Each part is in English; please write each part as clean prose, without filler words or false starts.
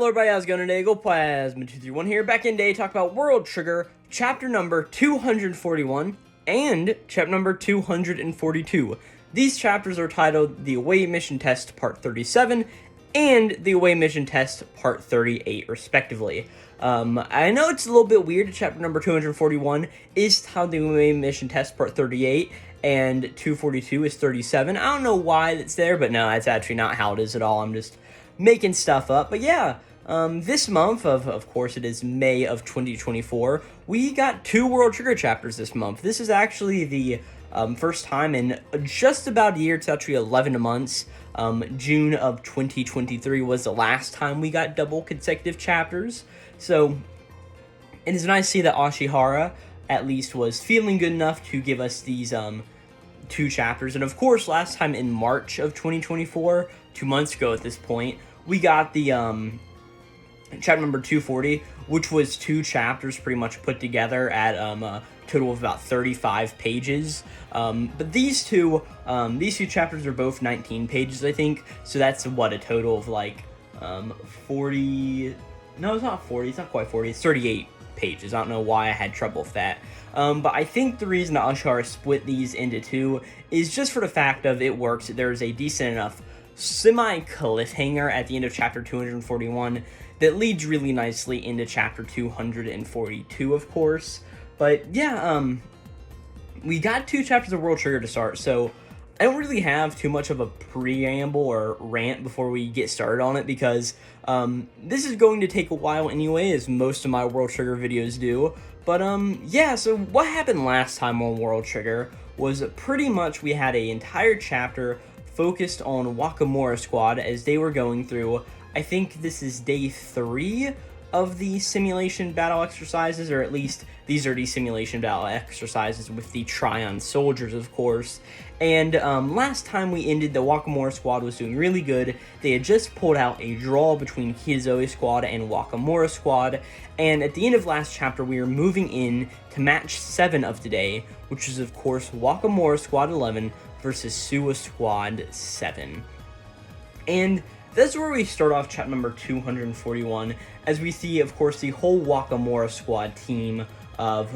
Hello everybody, how's it going today? Glowplasma 231 here, back in today to talk about World Trigger, chapter number 241, and chapter number 242. These chapters are titled The Away Mission Test Part 37, and The Away Mission Test Part 38, respectively. I know it's a little bit weird that chapter number 241 is titled The Away Mission Test Part 38, and 242 is 37. I don't know why it's there, but no, that's actually not how it is at all. I'm just making stuff up. But yeah, this month, of course it is May of 2024, we got 2 World Trigger chapters this month. This is actually the first time in just about a year. It's actually 11 months. June of 2023 was the last time we got double consecutive chapters. So it is nice to see that Ashihara at least was feeling good enough to give us these 2 chapters. And of course, last time in March of 2024, 2 months ago at this point, we got the chapter number 240, which was 2 chapters pretty much put together at a total of about 35 pages. But these two chapters are both 19 pages, I think. So that's what, a total of like 40. No, it's not 40. It's not quite 40. It's 38 pages. I don't know why I had trouble with that. But I think the reason that Ashihara split these into 2 is just for the fact of it works. There's a decent enough semi-cliffhanger at the end of chapter 241 that leads really nicely into chapter 242, of course. But yeah, we got 2 chapters of World Trigger to start, so I don't really have too much of a preamble or rant before we get started on it, because this is going to take a while anyway, as most of my World Trigger videos do. But yeah, so what happened last time on World Trigger was pretty much we had an entire chapter focused on Wakamura Squad as they were going through, I think this is day 3 of the simulation battle exercises, or at least these are the simulation battle exercises with the Tryon soldiers, of course. And last time we ended, the Wakamura Squad was doing really good. They had just pulled out a draw between Hyuse Squad and Wakamura Squad, and at the end of last chapter, we were moving in to match 7 of today, which is of course Wakamura Squad 11 versus Suwa Squad 7. And that's where we start off chapter number 241, as we see, of course, the whole Wakamura Squad team of,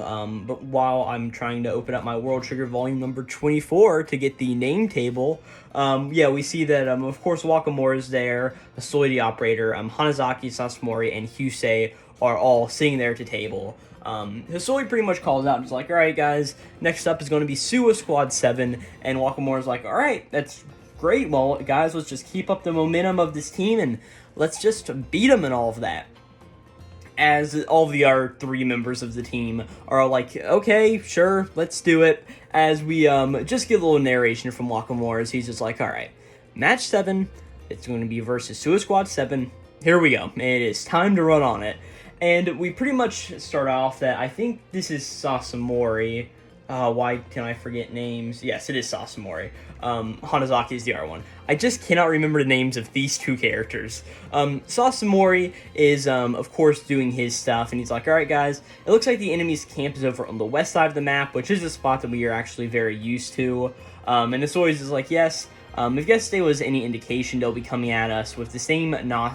but while I'm trying to open up my World Trigger volume number 24 to get the name table, yeah, we see that, of course, Wakamura is there, Asoi the operator, Hanazaki, Sasumori, and Hyuse are all sitting there at the table. Hisoi pretty much calls out and is like, alright guys, next up is going to be Suwa Squad 7, and Wakamura's like, alright, that's great, well guys, let's just keep up the momentum of this team and let's just beat them and all of that. As all of the other 3 members of the team are like, okay, sure, let's do it. As we just get a little narration from Wakamura, as he's just like, alright, match 7, it's going to be versus Suwa Squad 7, here we go, it is time to run on it. And we pretty much start off that, I think this is Sasumori. Why can I forget names? Yes, it is Sasumori. Hanazaki is the other one. I just cannot remember the names of these 2 characters. Sasumori is, of course, doing his stuff, and he's like, alright guys, it looks like the enemy's camp is over on the west side of the map, which is a spot that we are actually very used to. And Asoi is like, yes, if yesterday was any indication, they'll be coming at us with the same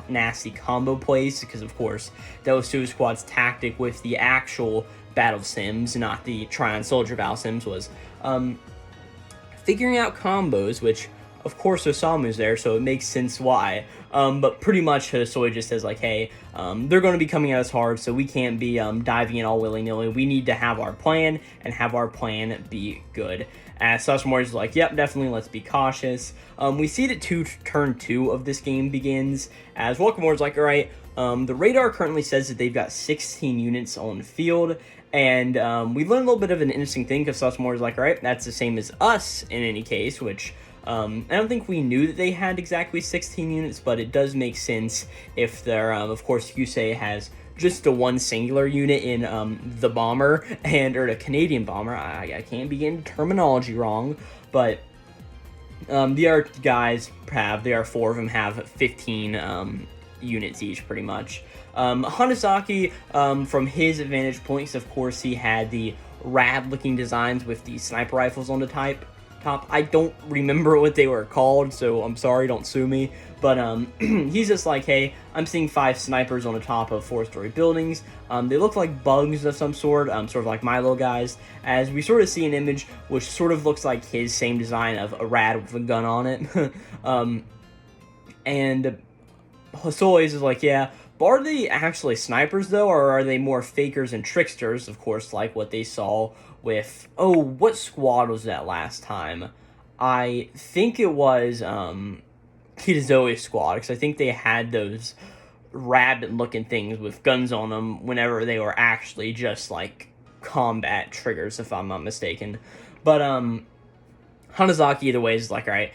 nasty combo plays, because of course, that was Suwa Squad's tactic with the actual battle sims, not the Tryon soldier battle sims, was figuring out combos, which of course Osamu's there, so it makes sense why. But pretty much Hisoi just says like, hey, they're going to be coming at us hard, so we can't be diving in all willy-nilly. We need to have our plan, and have our plan be good. As Sasumori's like, yep, definitely, let's be cautious. We see that turn 2 of this game begins, as Wakamura's like, alright, the radar currently says that they've got 16 units on the field, and we learned a little bit of an interesting thing, because Sasumori's like, alright, that's the same as us in any case, which I don't think we knew that they had exactly 16 units, but it does make sense if they're, of course, Hyuse has just the 1 singular unit in the bomber, or the Canadian bomber. I can't be getting terminology wrong, but the other guys there are 4 of them have 15 units each, pretty much. Hanazaki, from his vantage points, of course, he had the rad-looking designs with the sniper rifles on the top. I don't remember what they were called, so I'm sorry, don't sue me. But he's just like, hey, I'm seeing 5 snipers on the top of 4-story buildings. They look like bugs of some sort, sort of like my little guys, as we sort of see an image which sort of looks like his same design of a rad with a gun on it. And Hyuse is like, yeah, but are they actually snipers, though, or are they more fakers and tricksters, of course, like what they saw with, oh, what squad was that last time? I think it was, Kizuna Squad, because I think they had those rabbit-looking things with guns on them whenever they were actually just, like, combat triggers, if I'm not mistaken. But, Hanazaki, either way, is like, alright,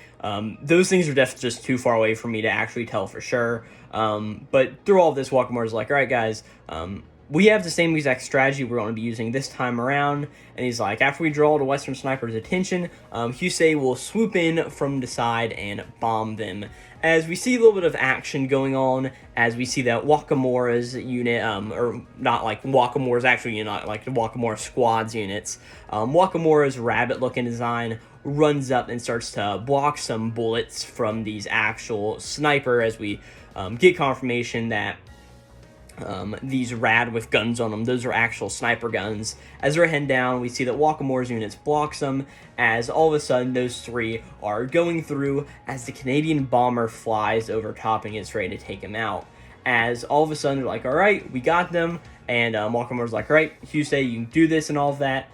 those things are definitely just too far away for me to actually tell for sure. But through all of this, Wakamura's like, alright, guys, we have the same exact strategy we're going to be using this time around. And he's like, after we draw the Western sniper's attention, Hyuse will swoop in from the side and bomb them. As we see a little bit of action going on, as we see that Wakamura's unit, or not like Wakamura's actual unit, not like the Wakamura Squads units, Wakamura's rabbit-looking design runs up and starts to block some bullets from these actual sniper, as we get confirmation that these rad with guns on them, those are actual sniper guns. As they're heading down, we see that Wakamura's units blocks them, as all of a sudden those 3 are going through as the Canadian bomber flies over top and gets ready to take him out. As all of a sudden they're like, alright, we got them, and Wakamura's like, alright, Hyuse, you can do this and all of that.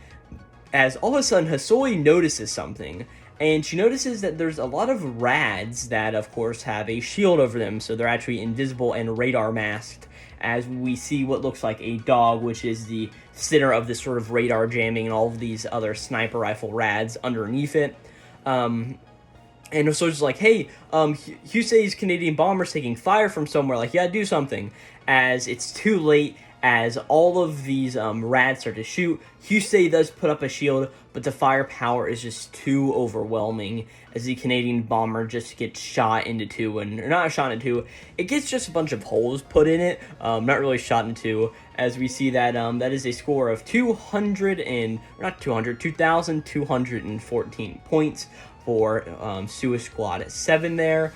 As all of a sudden Hyuse notices something, and she notices that there's a lot of rads that, of course, have a shield over them, so they're actually invisible and radar masked, as we see what looks like a dog, which is the center of this sort of radar jamming and all of these other sniper rifle rads underneath it. And so it's like, hey, Hyuse's Canadian bomber's taking fire from somewhere, like, yeah, do something. As it's too late, as all of these rads start to shoot, Hyuse does put up a shield, but the firepower is just too overwhelming, as the Canadian bomber just gets shot into 2, and or not shot into 2, it gets just a bunch of holes put in it, not really shot into 2, as we see that that is a score of 2,214 points for Suwa Squad at 7 there.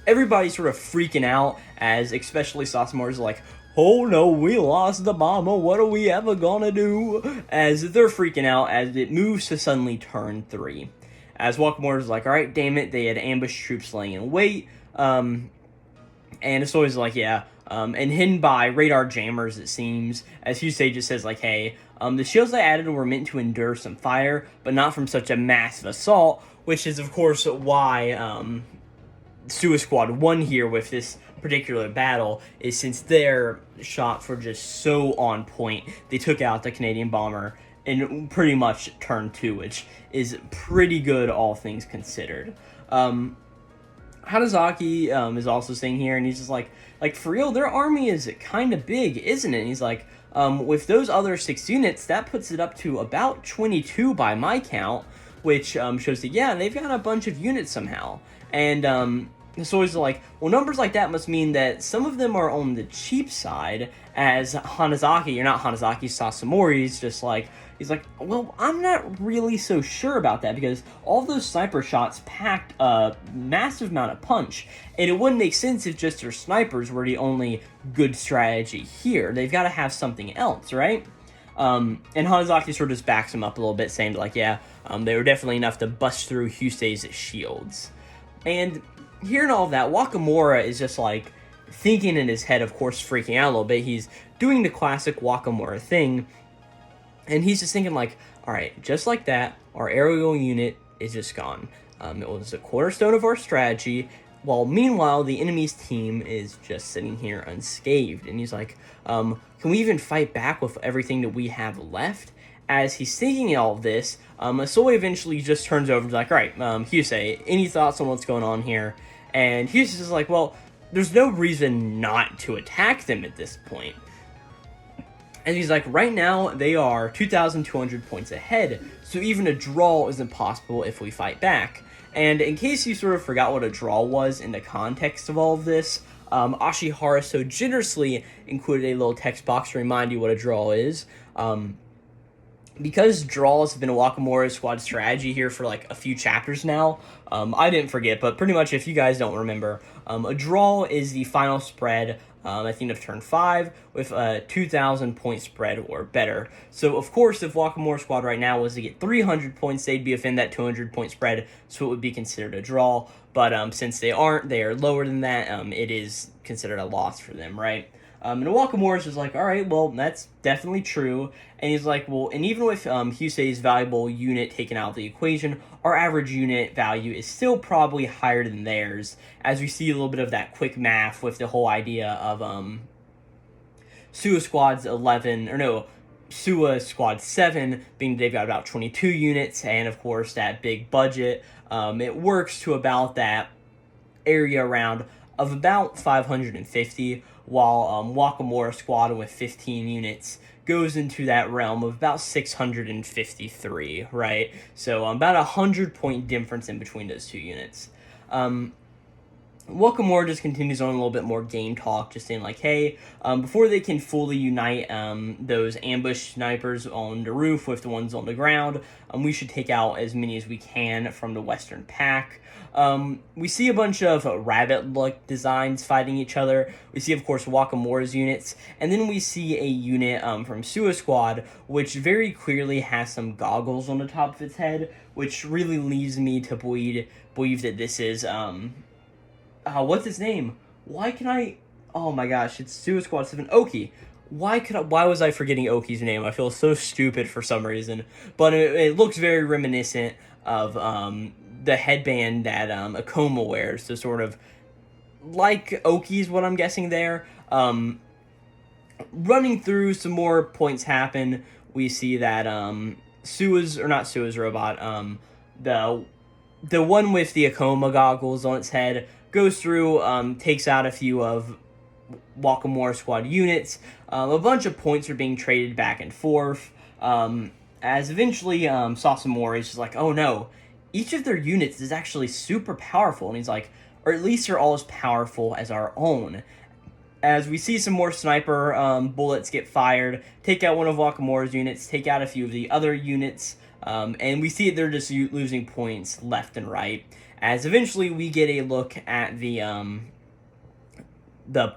Everybody's sort of freaking out, as especially Sasamaru's like, oh no, we lost the bomber, what are we ever gonna do? As they're freaking out, as it moves to suddenly turn 3. As Wakamura's like, alright, damn it, they had ambushed troops laying in wait. And it's always like, yeah, and hidden by radar jammers, it seems. As Hyuse just says, like, hey, the shields I added were meant to endure some fire, but not from such a massive assault, which is, of course, why Suwa Squad won here with this particular battle, is since their shots were just so on point, they took out the Canadian bomber in pretty much turn 2, which is pretty good, all things considered. Hanazaki is also saying here, and he's just like, for real, their army is kind of big, isn't it? And he's like, with those other 6 units, that puts it up to about 22 by my count, which shows that, yeah, they've got a bunch of units somehow. And it's always like, well, numbers like that must mean that some of them are on the cheap side, as Hanazaki, you're not Hanazaki, Sasamori's just like, he's like, well, I'm not really so sure about that, because all those sniper shots packed a massive amount of punch, and it wouldn't make sense if just their snipers were the only good strategy here. They've got to have something else, right? And Hanazaki sort of just backs him up a little bit, saying like, yeah, they were definitely enough to bust through Hyuse's shields. And hearing all of that, Wakamura is just like thinking in his head, of course, freaking out a little bit. He's doing the classic Wakamura thing, and he's just thinking like, all right, just like that, our aerial unit is just gone. It was a cornerstone of our strategy, while meanwhile the enemy's team is just sitting here unscathed. And he's like, can we even fight back with everything that we have left? As he's thinking all of this, Soy eventually just turns over and is like, all right, Hyuse, any thoughts on what's going on here? And Hyuse is like, well, there's no reason not to attack them at this point. And he's like, right now, they are 2,200 points ahead, so even a draw isn't possible if we fight back. And in case you sort of forgot what a draw was in the context of all of this, Ashihara so generously included a little text box to remind you what a draw is. because draws have been a Wakamura Squad strategy here for like a few chapters now, I didn't forget, but pretty much if you guys don't remember, a draw is the final spread, I think of turn 5, with a 2,000 point spread or better. So of course, if Wakamura Squad right now was to get 300 points, they'd be within that 200 point spread, so it would be considered a draw. But since they aren't, they are lower than that, it is considered a loss for them, right? And Wakamura's just like, all right, well, that's definitely true. And he's like, well, and even with Hyuse's valuable unit taken out of the equation, our average unit value is still probably higher than theirs, as we see a little bit of that quick math with the whole idea of Suwa Squad 7 being they've got about 22 units, and of course that big budget. It works to about that area around of about 550, while Wakamura Squad with 15 units goes into that realm of about 653, right? So about 100-point difference in between those two units. Wakamura just continues on a little bit more game talk, just saying like, hey, before they can fully unite those ambush snipers on the roof with the ones on the ground, we should take out as many as we can from the western pack. We see a bunch of rabbit-like designs fighting each other. We see, of course, Wakamura's units, and then we see a unit from Suwa Squad, which very clearly has some goggles on the top of its head, which really leads me to believe that this is what's his name? Why can I? Oh my gosh, it's Suwa Squad 7. Oki. Why was I forgetting Oki's name? I feel so stupid for some reason. But it looks very reminiscent of the headband that Akoma wears. So sort of like Oki's, what I'm guessing there. Running through, some more points happen. We see that Suwa's robot, the one with the Akoma goggles on its head, goes through, takes out a few of Wakamura Squad units. A bunch of points are being traded back and forth. As eventually Sasamori is just like, oh no, each of their units is actually super powerful. And he's like, or at least they're all as powerful as our own. As we see some more sniper bullets get fired, take out one of Wakamura's units, take out a few of the other units, and we see they're just losing points left and right. As eventually we get a look at the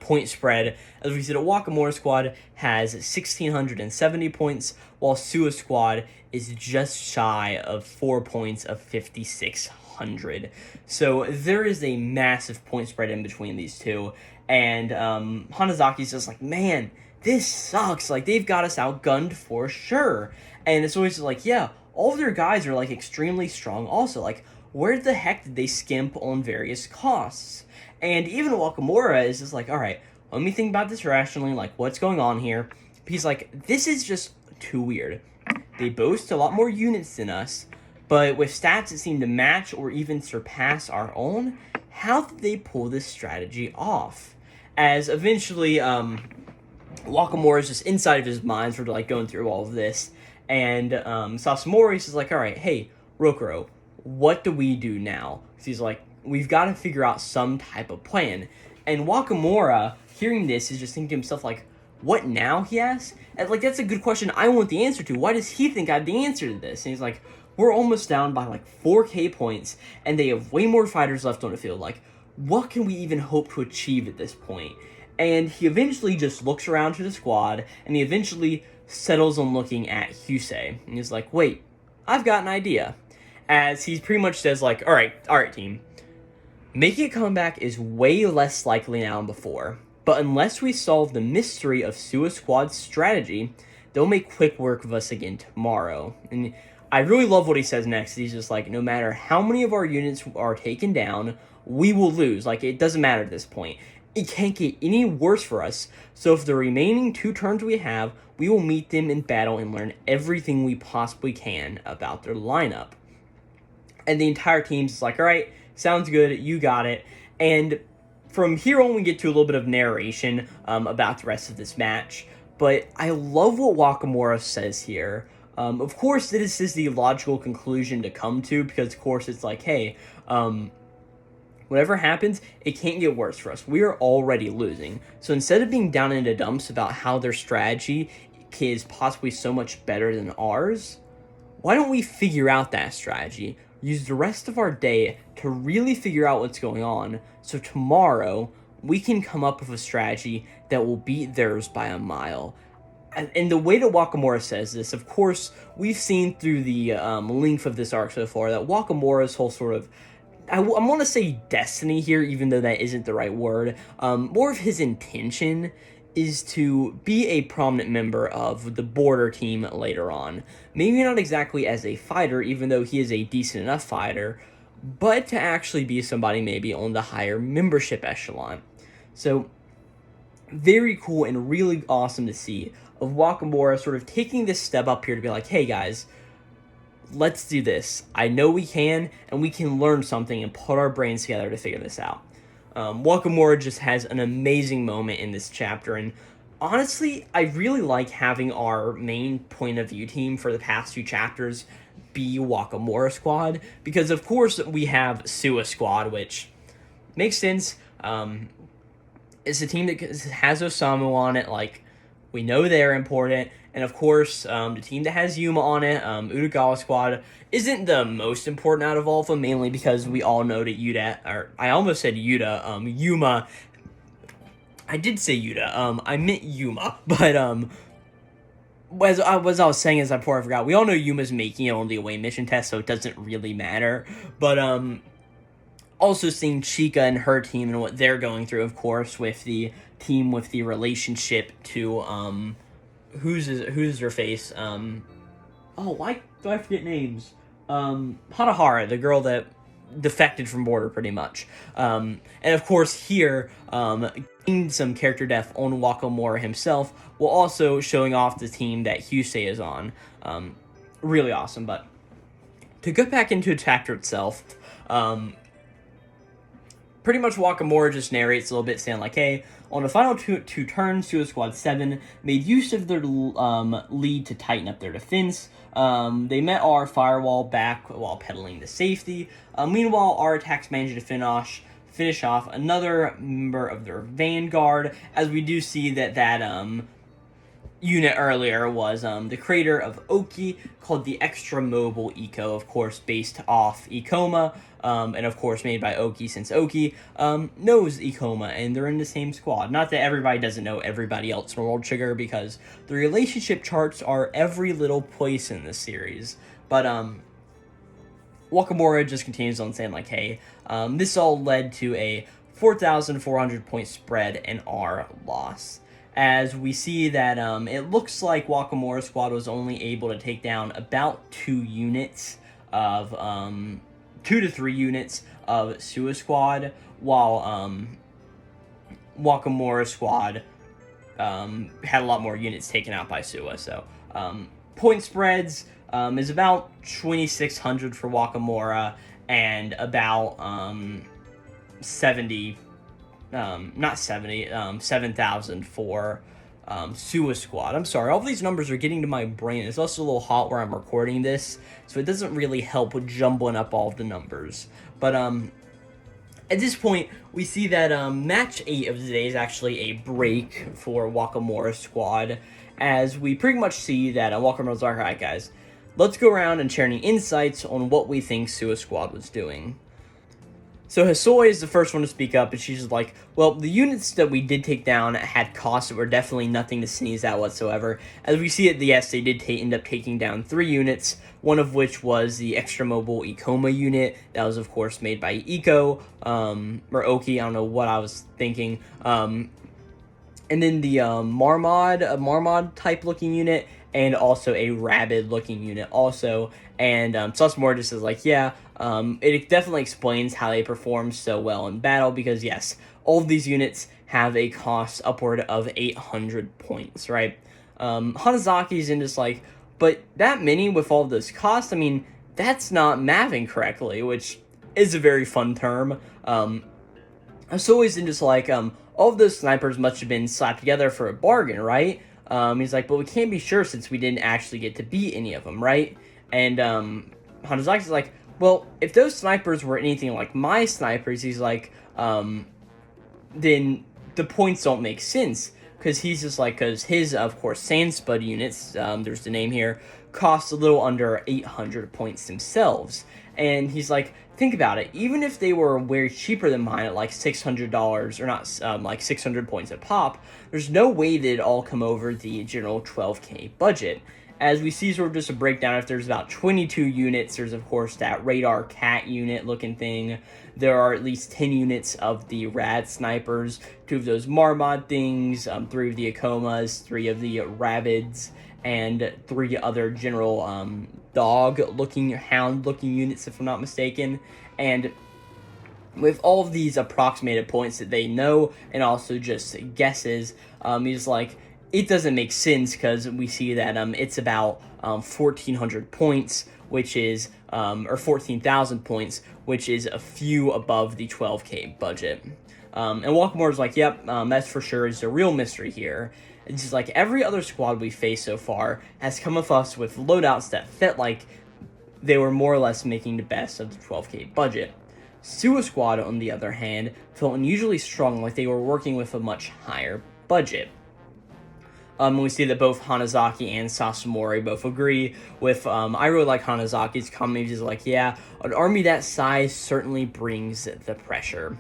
point spread, as we see the Wakamura Squad has 1,670 points, while Suwa Squad is just shy of 4 points of 5,600. So there is a massive point spread in between these two, and Hanazaki's just like, man, this sucks. Like, they've got us outgunned for sure. And it's always like, yeah, all of their guys are like extremely strong also. Like, where the heck did they skimp on various costs? And even Wakamura is just like, all right, let me think about this rationally, like, what's going on here? He's like, this is just too weird. They boast a lot more units than us, but with stats that seem to match or even surpass our own, how did they pull this strategy off? As eventually, Wakamura is just inside of his mind, sort of like going through all of this, and Sasamori is like, all right, hey, Rokuro, what do we do now? So he's like, we've got to figure out some type of plan. And Wakamura, hearing this, is just thinking to himself, like, what now, he asks? And, like, that's a good question I want the answer to. Why does he think I have the answer to this? And he's like, we're almost down by, like, 4k points, and they have way more fighters left on the field. Like, what can we even hope to achieve at this point? And he eventually just looks around to the squad, and he eventually settles on looking at Hyuse. And he's like, wait, I've got an idea. As he pretty much says, like, all right, team. Making a comeback is way less likely now than before, but unless we solve the mystery of Suwa Squad's strategy, they'll make quick work of us again tomorrow. And I really love what he says next. He's just like, no matter how many of our units are taken down, we will lose. Like, it doesn't matter at this point. It can't get any worse for us, so if the remaining 2 turns we have, we will meet them in battle and learn everything we possibly can about their lineup. And the entire team's just like, all right, sounds good, you got it. And from here on, we get to a little bit of narration about the rest of this match. But I love what Wakamura says here. Of course, this is the logical conclusion to come to, because, of course, it's like, hey, whatever happens, it can't get worse for us. We are already losing. So instead of being down in the dumps about how their strategy is possibly so much better than ours, why don't we figure out that strategy? Use the rest of our day to really figure out what's going on, so tomorrow we can come up with a strategy that will beat theirs by a mile. And the way that Wakamura says this, of course, we've seen through the length of this arc so far that Wakamura's whole sort of, I want to say destiny here, even though that isn't the right word, more of his intention is to be a prominent member of the border team later on. Maybe not exactly as a fighter, even though he is a decent enough fighter, but to actually be somebody maybe on the higher membership echelon. So, very cool and really awesome to see of Wakamura sort of taking this step up here to be like, hey guys, let's do this. I know we can, and we can learn something and put our brains together to figure this out. Wakamura just has an amazing moment in this chapter, and honestly, I really like having our main point of view team for the past few chapters be Wakamura Squad, because of course we have Suwa Squad, which makes sense. It's a team that has Osamu on it, like, we know they're important, and of course, the team that has Yuma on it, Utagawa Squad, isn't the most important out of all of them, mainly because we all know that Yuma, I did say Yuta, I meant Yuma, but, as I was saying as before I forgot, we all know Yuma's making it on the away mission test, so it doesn't really matter, but, also seeing Chika and her team and what they're going through, of course, with the team with the relationship to, who's her face? Why do I forget names? Hatahara, the girl that defected from Border, pretty much. And of course here, getting some character depth on Wakamura himself, while also showing off the team that Hyuse is on. Really awesome, but to get back into the chapter itself, pretty much Wakamura just narrates a little bit, saying like, hey, on the final two turns, Suwa Squad 7 made use of their lead to tighten up their defense. They met our firewall back while pedaling to safety. Meanwhile, our attacks managed to finish off another member of their vanguard, as we do see that unit earlier was the creator of Oki, called the Extra Mobile Eco, of course, based off Ikoma, and of course made by Oki, since Oki knows Ikoma, and they're in the same squad. Not that everybody doesn't know everybody else in World Trigger, because the relationship charts are every little place in this series. But Wakamura just continues on saying like, hey, this all led to a 4,400 point spread and our loss. As we see that it looks like Wakamura Squad was only able to take down about 2 units of 2 to 3 units of Suwa Squad, while Wakamura Squad had a lot more units taken out by Suwa. So point spreads is about 2,600 for Wakamura and about 7,000 for Suwa Squad. I'm sorry, all these numbers are getting to my brain. It's also a little hot where I'm recording this, so it doesn't really help with jumbling up all of the numbers. But at this point, we see that match 8 of the day is actually a break for Wakamura Squad, as we pretty much see that Wakamura's like, alright guys, let's go around and share any insights on what we think Suwa Squad was doing. So Hyuse is the first one to speak up, and she's just like, well, the units that we did take down had costs that were definitely nothing to sneeze at whatsoever. As we see it, yes, they did end up taking down 3 units, one of which was the Extra Mobile Ikoma unit. That was, of course, made by Iko, or Oki, I don't know what I was thinking. And then the Marmod-type looking unit, and also a Rabid-looking unit also. And Sussmore just is like, yeah, it definitely explains how they perform so well in battle, because yes, all of these units have a cost upward of 800 points, right? Hanazaki's in just like, but that many with all this cost, I mean, that's not mathing correctly, which is a very fun term. It's always in just like, all of those snipers must have been slapped together for a bargain, right? He's like, but we can't be sure since we didn't actually get to beat any of them, right? And Hanazaki's like, well, if those snipers were anything like my snipers, he's like, then the points don't make sense. because he's just like, because his, of course, Sandspud units, there's the name here, cost a little under 800 points themselves. And he's like, think about it, even if they were way cheaper than mine at like $600, or not, like 600 points a pop, there's no way they'd all come over the general 12k budget. As we see sort of just a breakdown, if there's about 22 units, there's of course that radar cat unit looking thing. There are at least 10 units of the rad snipers, 2 of those Marmot things, 3 of the Akomas, 3 of the Rabbids, and 3 other general dog-looking, hound-looking units, if I'm not mistaken. And with all of these approximated points that they know, and also just guesses, he's like, it doesn't make sense, because we see that it's about 1,400 points, which is, or 14,000 points, which is a few above the 12k budget. And Wakamura's like, yep, that's for sure is the real mystery here. It's just like every other squad we faced so far has come with us with loadouts that felt like they were more or less making the best of the 12k budget. Suwa Squad, on the other hand, felt unusually strong, like they were working with a much higher budget. We see that both Hanazaki and Sasumori both agree with, I really like Hanazaki's comment. He's like, yeah, an army that size certainly brings the pressure.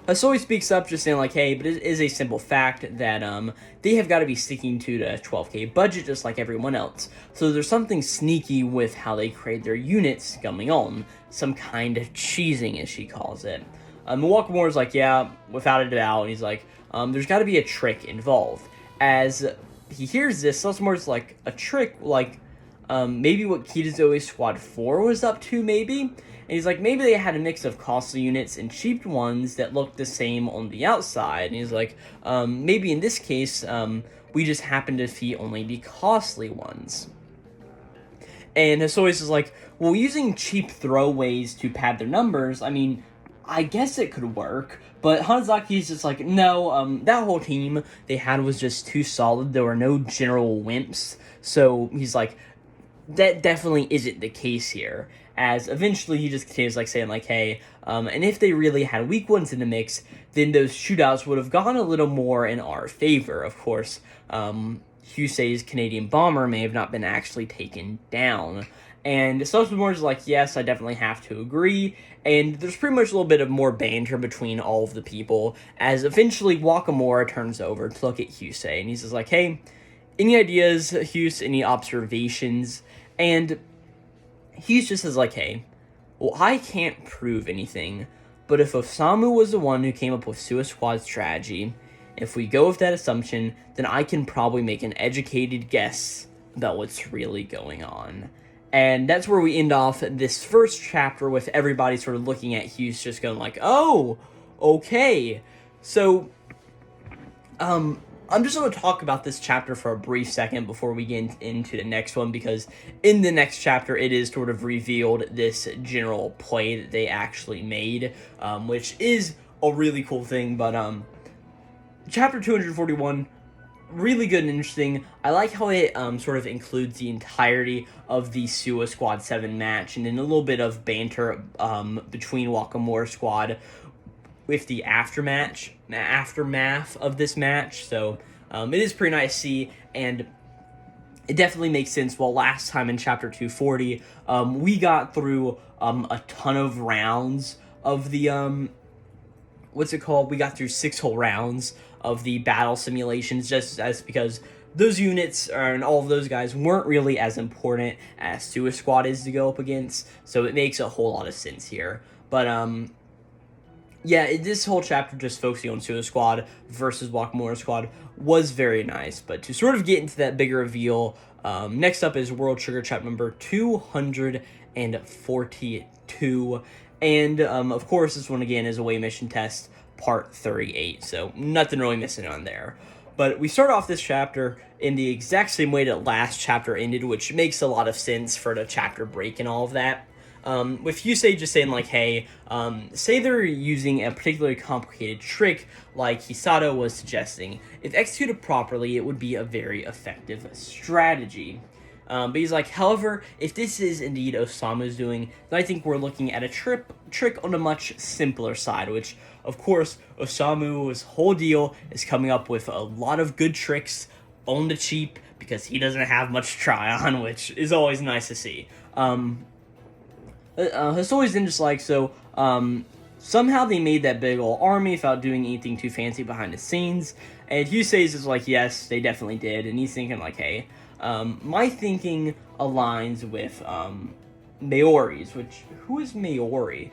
Hisoi speaks up, just saying like, hey, but it is a simple fact that they have got to be sticking to the 12k budget just like everyone else. So there's something sneaky with how they create their units going on. Some kind of cheesing, as she calls it. Wakamura's like, yeah, without a doubt. And he's like, there's got to be a trick involved. As he hears this, Sasumori's like, a trick, like, maybe what Kitazoe Squad 4 was up to, maybe? And he's like, maybe they had a mix of costly units and cheap ones that looked the same on the outside. And he's like, maybe in this case, we just happen to defeat only the costly ones. And Hisoi's is like, well, using cheap throwaways to pad their numbers, I mean, I guess it could work. But Hanazaki's just like, no, that whole team they had was just too solid. There were no general wimps. So he's like, that definitely isn't the case here. As eventually he just continues like saying like, hey, and if they really had weak ones in the mix, then those shootouts would have gone a little more in our favor. Of course, Hyuse's Canadian bomber may have not been actually taken down. And Sasumori's like, yes, I definitely have to agree. And there's pretty much a little bit of more banter between all of the people, as eventually Wakamura turns over to look at Hyuse, and he's just like, hey, any ideas, Hyuse, any observations? And Hyuse just says like, hey, well, I can't prove anything, but if Osamu was the one who came up with Suwa Squad's strategy, if we go with that assumption, then I can probably make an educated guess about what's really going on. And that's where we end off this first chapter, with everybody sort of looking at Hyuse just going like, oh, okay. So, I'm just going to talk about this chapter for a brief second before we get into the next one, because in the next chapter, it is sort of revealed this general play that they actually made, which is a really cool thing. But, chapter 241, really good and interesting. I like how it sort of includes the entirety of the Suwa Squad 7 match, and then a little bit of banter between Wakamura Squad with the aftermath of this match. So it is pretty nice to see, and it definitely makes sense. Well, last time in chapter 240, we got through a ton of rounds of the what's it called? We got through 6 whole rounds of the battle simulations, just as because those units and all of those guys weren't really as important as Suwa Squad is to go up against, so it makes a whole lot of sense here. But yeah, this whole chapter just focusing on Suwa Squad versus Wakamura Squad was very nice. But to sort of get into that bigger reveal, next up is World Trigger chapter number 242, and of course this one again is Away Mission Test part 38, so nothing really missing on there. But we start off this chapter in the exact same way that last chapter ended, which makes a lot of sense for the chapter break and all of that. With Hyuse just saying like, hey, say they're using a particularly complicated trick like Hisato was suggesting. If executed properly, it would be a very effective strategy. But he's like, however, if this is indeed Osamu's doing, then I think we're looking at a trick on a much simpler side, which, of course, Osamu's whole deal is coming up with a lot of good tricks on the cheap, because he doesn't have much to try on, which is always nice to see. Hisoi's then just like, so, somehow they made that big ol' army without doing anything too fancy behind the scenes, and Hyuse is like, yes, they definitely did, and he's thinking like, hey, my thinking aligns with, Mayori's, which, who is Mayori?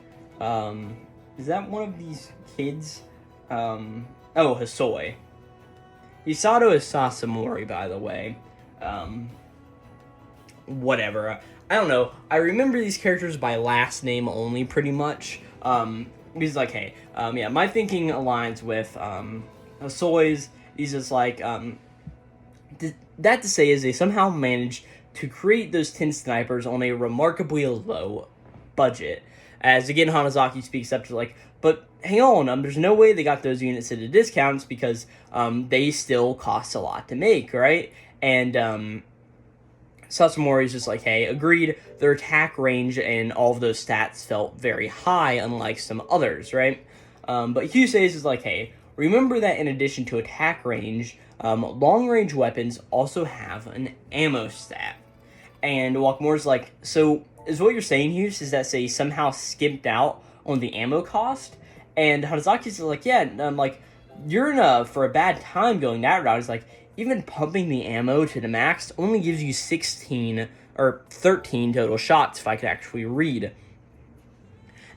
Is that one of these kids? Oh, Hisoi. Hisato is Sasamori, by the way. Whatever. I don't know. I remember these characters by last name only, pretty much. He's like, hey, yeah, my thinking aligns with, Hisoi's. He's just like, that to say is they somehow managed to create those 10 snipers on a remarkably low budget. As again, Hanazaki speaks up to like, but hang on, there's no way they got those units at a discounts because they still cost a lot to make, right? And Sasamori's just like, hey, agreed, their attack range and all of those stats felt very high, unlike some others, right? But Hyuse's is like, hey, remember that in addition to attack range, long-range weapons also have an ammo stat. And Wakamura's like, so is what you're saying, Hyuse, is that they somehow skimped out on the ammo cost? And Hanazaki's like, yeah, like, you're in for a bad time going that route. He's like, even pumping the ammo to the max only gives you 16 or 13 total shots, if I could actually read.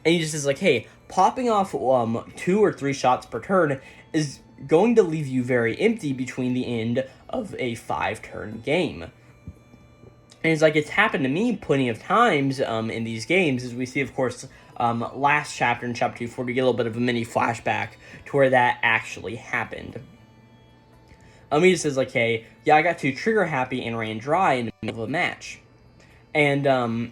And he just is like, hey, popping off 2 or 3 shots per turn is going to leave you very empty between the end of a 5-turn game. And it's like, it's happened to me plenty of times in these games, as we see, of course, last chapter in chapter 240, get a little bit of a mini flashback to where that actually happened. He just says, like, hey, yeah, I got too trigger happy and ran dry in the middle of a match. And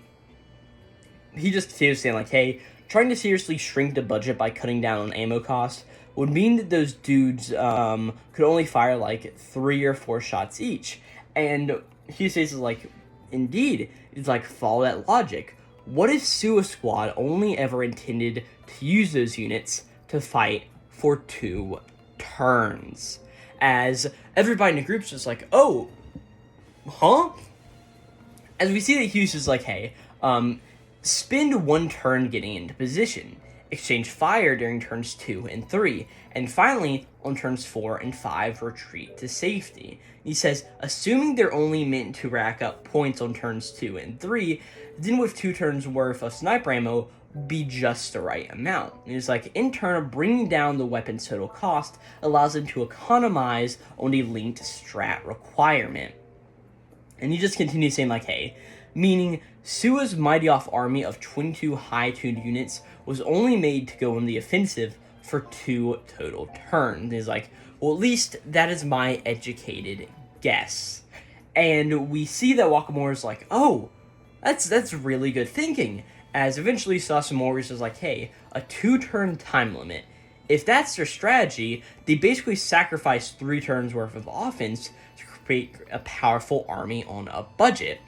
he just continues saying, like, hey, trying to seriously shrink the budget by cutting down on ammo cost would mean that those dudes could only fire, like, 3 or 4 shots each. And he says, like, indeed, it's like, follow that logic. What if Suwa Squad only ever intended to use those units to fight for 2 turns? As everybody in the group's just like, oh, huh? As we see that Hyuse is like, hey, spend 1 turn getting into position, exchange fire during turns 2 and 3, and finally, on turns 4 and 5, retreat to safety. He says, assuming they're only meant to rack up points on turns 2 and 3, then with 2 turns worth of sniper ammo, be just the right amount. And it's like, in turn, bringing down the weapon's total cost allows them to economize on the linked strat requirement. And he just continues saying, like, hey, meaning Suwa's mighty off army of 22 high-tuned units was only made to go on the offensive for 2 total turns. He's like, well, at least that is my educated guess. And we see that Wakamura's like, oh, that's really good thinking. As eventually Sasamori is like, hey, a 2-turn time limit. If that's their strategy, they basically sacrifice 3 turns worth of offense to create a powerful army on a budget.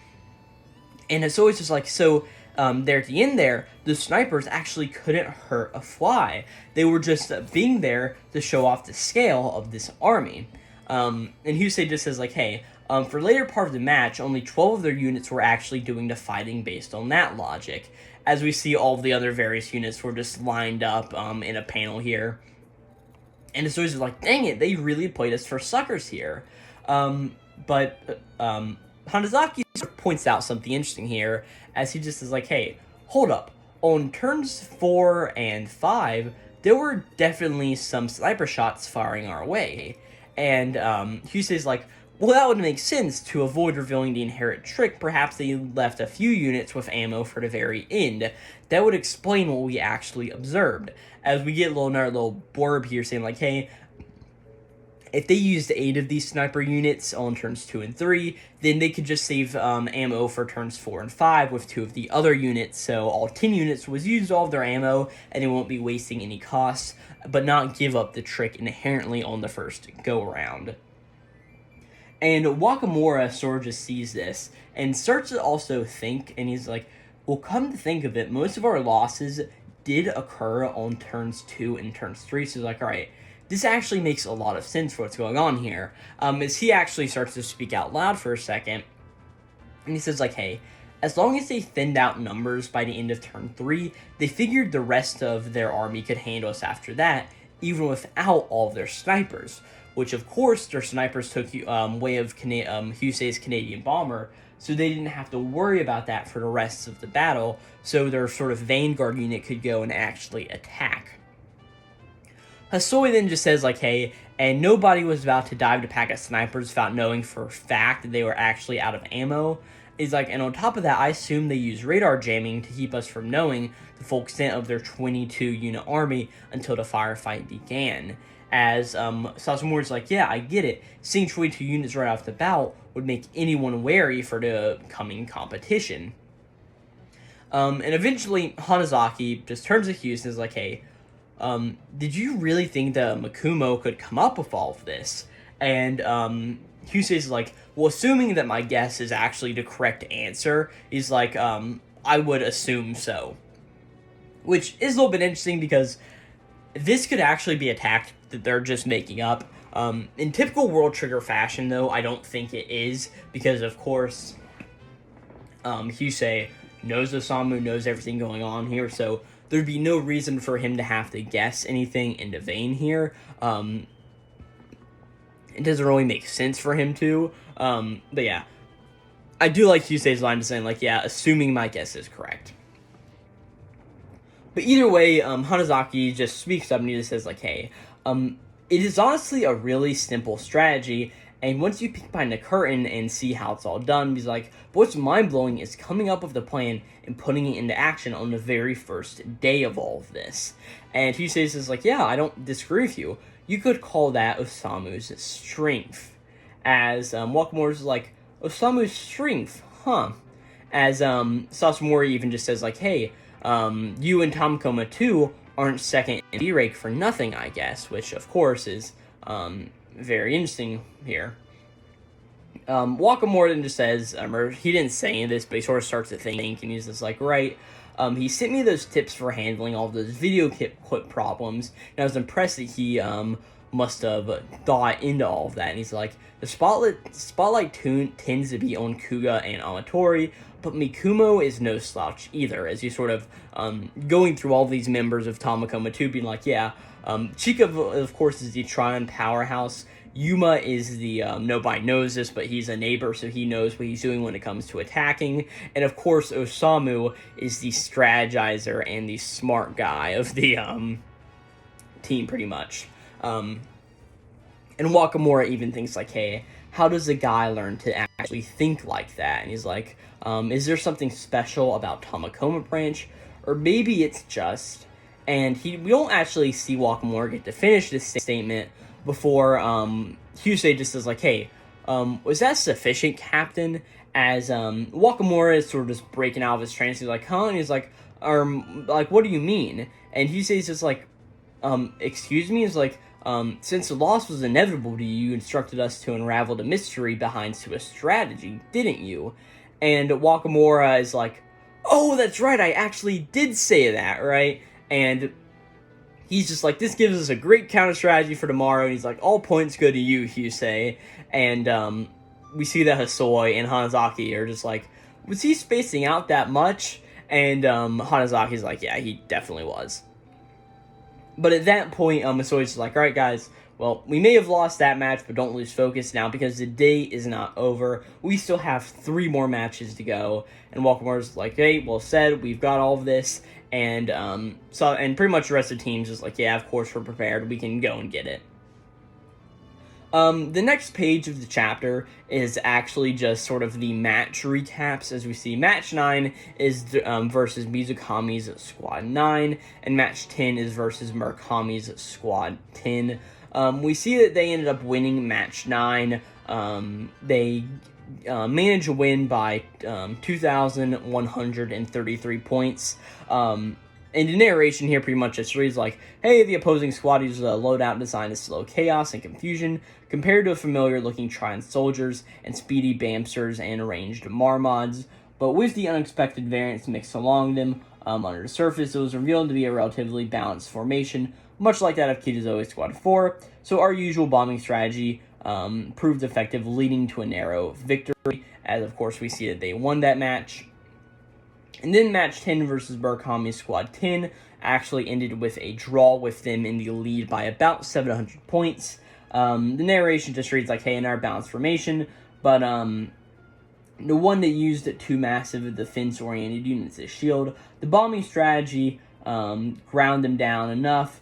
And it's always just like, so there at the end there, the snipers actually couldn't hurt a fly. They were just being there to show off the scale of this army. And Hyuse just says like, hey, for later part of the match, only 12 of their units were actually doing the fighting based on that logic. As we see all of the other various units were just lined up in a panel here. And it's always like, dang it, they really played us for suckers here. But Hanazaki points out something interesting here, as he just is like, hey, hold up. On turns 4 and 5, there were definitely some sniper shots firing our way. And Hyuse is like, well, that would make sense. To avoid revealing the inherent trick, perhaps they left a few units with ammo for the very end. That would explain what we actually observed. As we get another little blurb here saying like, hey, if they used 8 of these sniper units on turns 2 and 3, then they could just save ammo for turns 4 and 5 with 2 of the other units. So all 10 units was used all of their ammo, and they won't be wasting any costs, but not give up the trick inherently on the first go-around. And Wakamura sort of just sees this and starts to also think, and he's like, well, come to think of it, most of our losses did occur on turns 2 and turns 3, so he's like, alright, this actually makes a lot of sense for what's going on here. As he actually starts to speak out loud for a second, and he says, like, hey, as long as they thinned out numbers by the end of turn 3, they figured the rest of their army could handle us after that, even without all of their snipers. Which, of course, their snipers took way of Hyuse's Canadian bomber, so they didn't have to worry about that for the rest of the battle, so their sort of vanguard unit could go and actually attack. Hyuse then just says, like, hey, and nobody was about to dive to pack of snipers without knowing for a fact that they were actually out of ammo. He's like, and on top of that, I assume they use radar jamming to keep us from knowing the full extent of their 22-unit army until the firefight began. As Sasumori's like, yeah, I get it. Seeing 22 units right off the bat would make anyone wary for the coming competition. And eventually, Hanazaki just turns to Hyuse and is like, hey, did you really think that Makumo could come up with all of this? And Hyuse is like, well, assuming that my guess is actually the correct answer, he's like, I would assume so. Which is a little bit interesting because this could actually be a tactic that they're just making up. In typical World Trigger fashion, though, I don't think it is, because, of course, Hyuse knows Osamu, knows everything going on here, so there'd be no reason for him to have to guess anything in the vein here. It doesn't really make sense for him to, but yeah. I do like Hyuse's line to saying, like, yeah, assuming my guess is correct. But either way, Hanazaki just speaks up and he just says, like, hey, it is honestly a really simple strategy, and once you peek behind the curtain and see how it's all done, he's like, but what's mind-blowing is coming up with the plan and putting it into action on the very first day of all of this. And he says, like, yeah, I don't disagree with you. You could call that Osamu's strength. As Wakamura's like, Osamu's strength, huh? As Sasumori even just says, like, hey, you and Tomokoma too aren't second in B-rank for nothing, I guess, which of course is very interesting here. Wakamura then just says, or he didn't say any of this, but he sort of starts to think, and he's just like, right, he sent me those tips for handling all those video clip problems, and I was impressed that he must have thought into all of that, and he's like, the spotlight tends to be on Kuga and Amatori, but Mikumo is no slouch either, as he's sort of going through all these members of Tomokoma 2, being like, yeah, Chika, of course, is the Tryon powerhouse. Yuma is the, nobody knows this, but he's a neighbor, so he knows what he's doing when it comes to attacking. And of course, Osamu is the strategizer and the smart guy of the team, pretty much. And Wakamura even thinks, like, hey, how does a guy learn to actually think like that? And he's like, is there something special about Tomokoma branch? Or maybe it's just... And we don't actually see Wakamura get to finish this statement before Hyuse just says, like, hey, was that sufficient, Captain? As Wakamura is sort of just breaking out of his trance. He's like, huh? And he's like, what do you mean? And Hyuse's just like, excuse me? He's like, since the loss was inevitable to you, you instructed us to unravel the mystery behind Suwa's strategy, didn't you? And Wakamura is like, oh, that's right, I actually did say that, right? And he's just like, this gives us a great counter strategy for tomorrow. And he's like, all points go to you, Hyuse. And we see that Hyuse and Hanazaki are just like, was he spacing out that much? And Hanazaki's like, yeah, he definitely was. But at that point, Hyuse's like, all right, guys, well, we may have lost that match, but don't lose focus now because the day is not over. We still have 3 more matches to go. And Wakamura's like, hey, well said, we've got all of this. And and pretty much the rest of the team's just like, yeah, of course we're prepared. We can go and get it. The next page of the chapter is actually just sort of the match recaps. As we see, match 9 is versus Mizukami's Squad 9, and match 10 is versus Murakami's Squad 10. We see that they ended up winning match 9. They managed to win by 2,133 points. And the narration here pretty much just reads like, hey, the opposing squad uses a loadout designed to slow chaos and confusion, compared to familiar-looking Trion soldiers and speedy Bamsters and ranged Marmods, but with the unexpected variants mixed along them. Under the surface, it was revealed to be a relatively balanced formation, much like that of Kizuna Squad 4, so our usual bombing strategy proved effective, leading to a narrow victory, as of course we see that they won that match. And then match 10 versus Wakamura Squad 10 actually ended with a draw, with them in the lead by about 700 points. The narration just reads like, hey, in our balanced formation, but the one that used two massive defense-oriented units as shield. The bombing strategy ground them down enough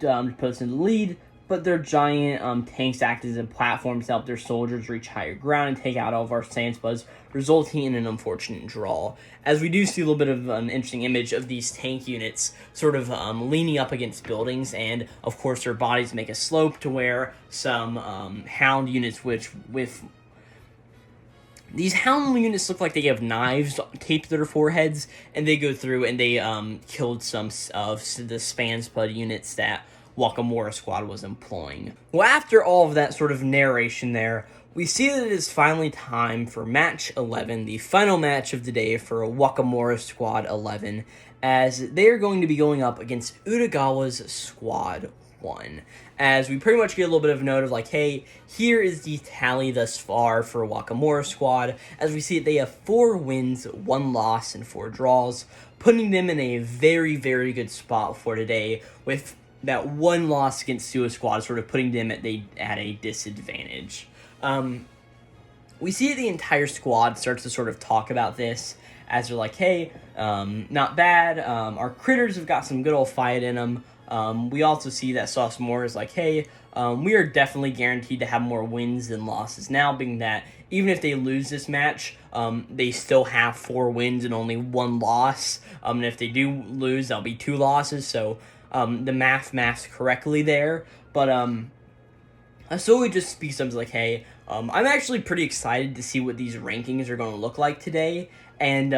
to put us in the lead, but their giant tanks act as a platform to help their soldiers reach higher ground and take out all of our sand spuds, resulting in an unfortunate draw. As we do see a little bit of an interesting image of these tank units sort of leaning up against buildings, and of course their bodies make a slope to where some hound units, which with these hound units look like they have knives taped to their foreheads, and they go through and they killed some of the span spud units that Wakamura Squad was employing. Well, after all of that sort of narration there, we see that it is finally time for match 11, the final match of the day for Wakamura Squad 11, as they are going to be going up against Utagawa's Squad 1. As we pretty much get a little bit of a note of like, hey, here is the tally thus far for Wakamura Squad, as we see that they have 4 wins, 1 loss, and 4 draws, putting them in a very, very good spot for today, with that 1 loss against Suwa Squad sort of putting them at a disadvantage. We see the entire squad starts to sort of talk about this, as they're like, hey, not bad, our critters have got some good old fight in them. We also see that Sophomore is like, hey, we are definitely guaranteed to have more wins than losses now, being that even if they lose this match, they still have 4 wins and only 1 loss. And if they do lose, there'll be 2 losses, so the maths correctly there. But Asoi just speaks up like, hey, I'm actually pretty excited to see what these rankings are going to look like today. And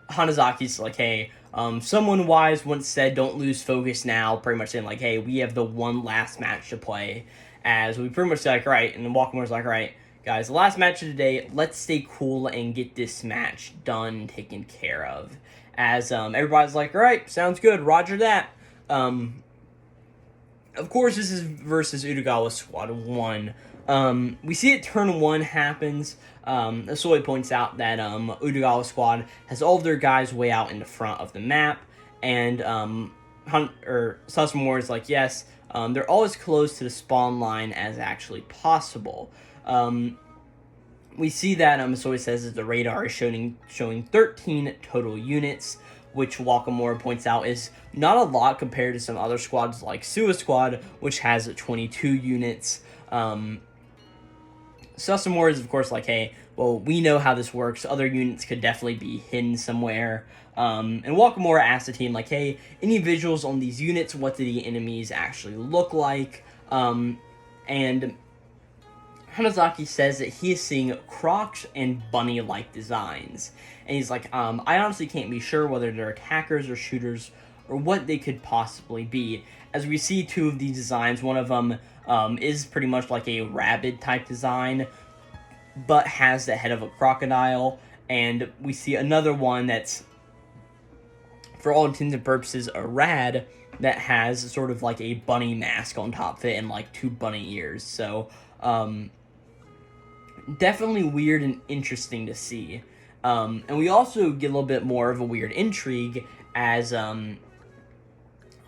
Hanazaki's like, hey, someone wise once said don't lose focus now, pretty much saying like, hey, we have the 1 last match to play, as we pretty much said like, right, and then Wakamura's like, right, guys, the last match of the day, let's stay cool and get this match done, taken care of. As everybody's like, all right, sounds good, roger that. Of course, this is versus Utagawa Squad 1. We see it turn 1 happens. Asoi points out that Utagawa Squad has all of their guys way out in the front of the map, and Sasumori is like, yes, they're all as close to the spawn line as actually possible. We see that Asoi says that the radar is showing 13 total units, which Wakamura points out is not a lot compared to some other squads like Suwa Squad, which has 22 units. Sasumori is, of course, like, hey, well, we know how this works. Other units could definitely be hidden somewhere. And Wakamura asks the team, like, hey, any visuals on these units? What do the enemies actually look like? And Hanazaki says that he is seeing crocs and bunny-like designs. And he's like, I honestly can't be sure whether they're attackers or shooters or what they could possibly be. As we see 2 of these designs, one of them is pretty much like a rabbit-type design, but has the head of a crocodile. And we see another one that's, for all intents and purposes, a rad that has sort of like a bunny mask on top of it and like 2 bunny ears. So, definitely weird and interesting to see. And we also get a little bit more of a weird intrigue as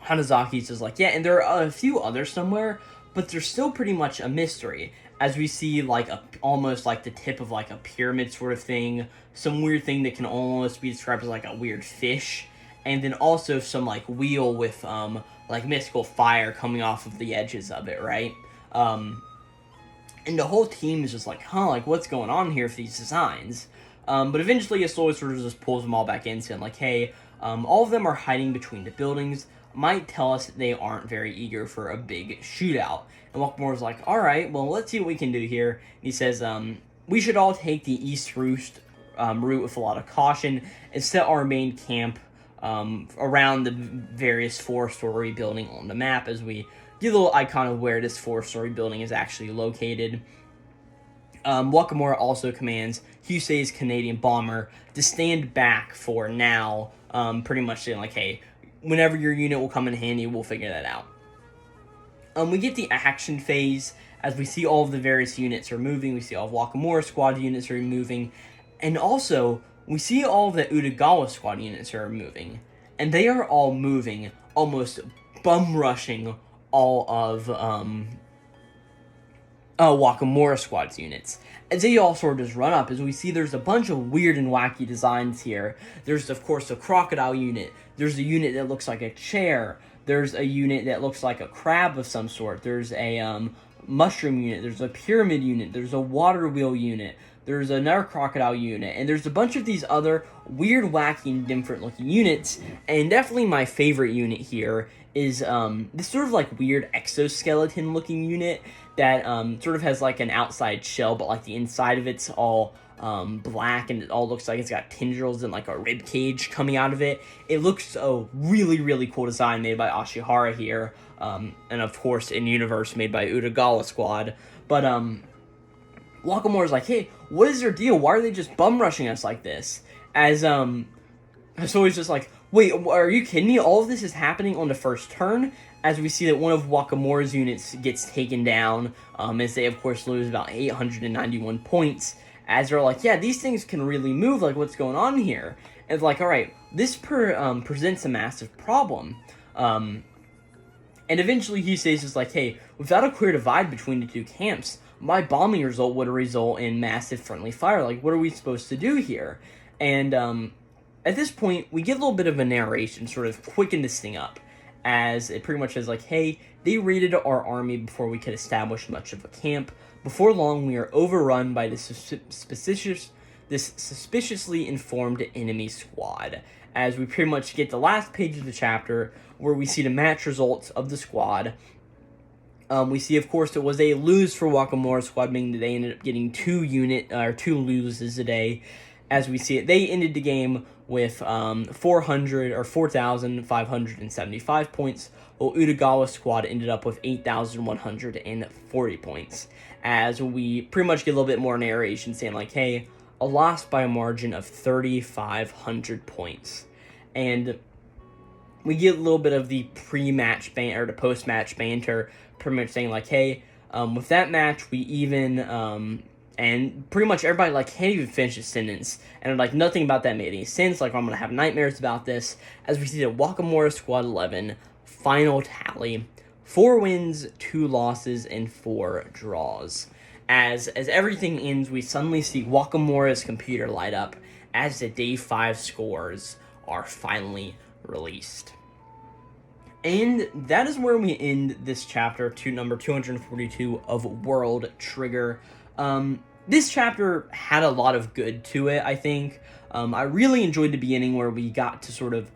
Hanazaki's is like, yeah, and there are a few others somewhere, but they're still pretty much a mystery. As we see like almost like the tip of like a pyramid sort of thing, some weird thing that can almost be described as like a weird fish, and then also some like wheel with like mystical fire coming off of the edges of it, right? And the whole team is just like, huh, like, what's going on here for these designs? But eventually, Asoi sort of just pulls them all back in, saying, like, hey, all of them are hiding between the buildings. Might tell us that they aren't very eager for a big shootout. And Wakamura's like, all right, well, let's see what we can do here. And he says, we should all take the East Roost route with a lot of caution and set our main camp around the various 4-story building on the map, as we get a little icon of where this 4-story building is actually located. Wakamura also commands Hyuse's Canadian bomber to stand back for now, pretty much saying like, hey, whenever your unit will come in handy, we'll figure that out. We get the action phase as we see all of the various units are moving. We see all of Wakamura Squad units are moving, and also we see all of the Utagawa Squad units are moving, and they are all moving, almost bum rushing all of Wakamura Squad's units. As they all sort of just run up, as we see there's a bunch of weird and wacky designs here. There's, of course, a crocodile unit. There's a unit that looks like a chair. There's a unit that looks like a crab of some sort. There's a mushroom unit. There's a pyramid unit. There's a water wheel unit. There's another crocodile unit. And there's a bunch of these other weird, wacky, and different looking units. And definitely my favorite unit here is this sort of like weird exoskeleton looking unit that sort of has like an outside shell, but like the inside of it's all black, and it all looks like it's got tendrils and like a rib cage coming out of it. It looks a really, really cool design made by Ashihara here, and of course in universe made by Utagawa Squad. But Wakamura's like, hey, what is their deal? Why are they just bum rushing us like this? As so he's just like, wait, are you kidding me? All of this is happening on the first turn, as we see that one of Wakamura's units gets taken down, as they, of course, lose about 891 points, as they're like, yeah, these things can really move, like, what's going on here? And it's like, alright, this presents a massive problem. And eventually he says, just like, hey, without a clear divide between the two camps, my bombing result would result in massive friendly fire. Like, what are we supposed to do here? And at this point, we get a little bit of a narration, sort of quicken this thing up, as it pretty much says like, hey, they raided our army before we could establish much of a camp. Before long, we are overrun by this suspiciously informed enemy squad. As we pretty much get the last page of the chapter, where we see the match results of the squad. We see, of course, it was a lose for Wakamura Squad, meaning that they ended up getting 2 loses a day. As we see it, they ended the game with 4,575 points, while Utagawa Squad ended up with 8,140 points. As we pretty much get a little bit more narration saying like, hey, a loss by a margin of 3,500 points. And we get a little bit of the pre-match banter, or the post-match banter, pretty much saying like, hey, with that match, we even, and pretty much everybody, like, can't even finish a sentence, and, like, nothing about that made any sense. Like, I'm gonna have nightmares about this, as we see that Wakamura Squad 11, final tally, 4 wins, 2 losses, and 4 draws. As everything ends, we suddenly see Wakamura's computer light up, as the Day 5 scores are finally released. And that is where we end this chapter, to number 242 of World Trigger. This chapter had a lot of good to it, I think. I really enjoyed the beginning, where we got to sort of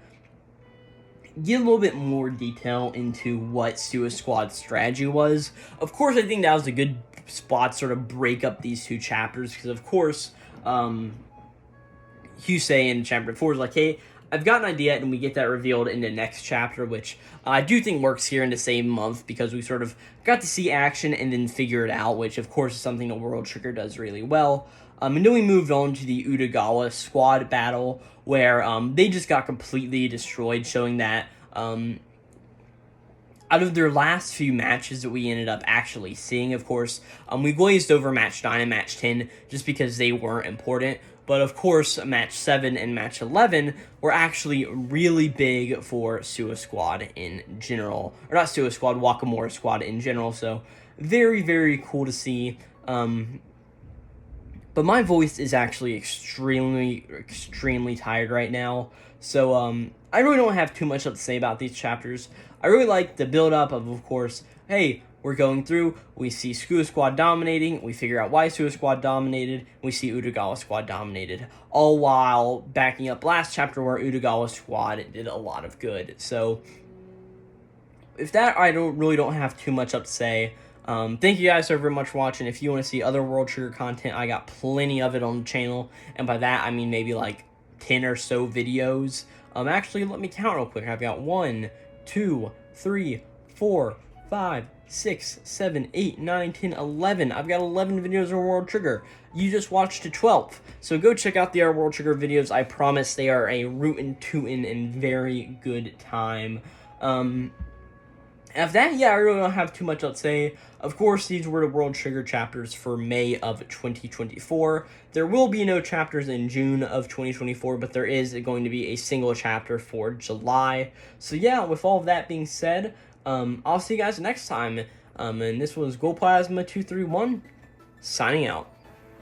get a little bit more detail into what Suwa Squad's strategy was. Of course, I think that was a good spot to sort of break up these 2 chapters, because of course, Hyuse in chapter 4 is like, hey, I've got an idea, and we get that revealed in the next chapter, which I do think works here in the same month, because we sort of got to see action and then figure it out, which of course is something that World Trigger does really well. And then we moved on to the Utagawa Squad battle, where they just got completely destroyed, showing that out of their last few matches that we ended up actually seeing, of course, we glazed over match 9 and match 10 just because they weren't important. But of course, match 7 and match 11 were actually really big for Suwa Squad in general. Or not Suwa Squad, Wakamura Squad in general. So very, very cool to see. But my voice is actually extremely, extremely tired right now. So I really don't have too much to say about these chapters. I really like the build-up of course, hey, we're going through, we see Suwa Squad dominating, we figure out why Suwa Squad dominated, we see Utagawa Squad dominated, all while backing up last chapter where Utagawa Squad did a lot of good. So, if that, I don't have too much up to say. Thank you guys so very much for watching. If you want to see other World Trigger content, I got plenty of it on the channel, and by that I mean maybe like 10 or so videos. Actually, let me count real quick. I've got 1, 2, 3, 4, 5, 6, 7, 8, 9, 10, 11. I've got 11 videos on World Trigger. You just watched the 12th. So go check out the World Trigger videos. I promise they are a rootin' tootin' and very good time. After that, yeah, I really don't have too much else to say. Of course, these were the World Trigger chapters for May of 2024. There will be no chapters in June of 2024, but there is going to be a single chapter for July. So yeah, with all of that being said, I'll see you guys next time. And this was Glowplasma 231, signing out.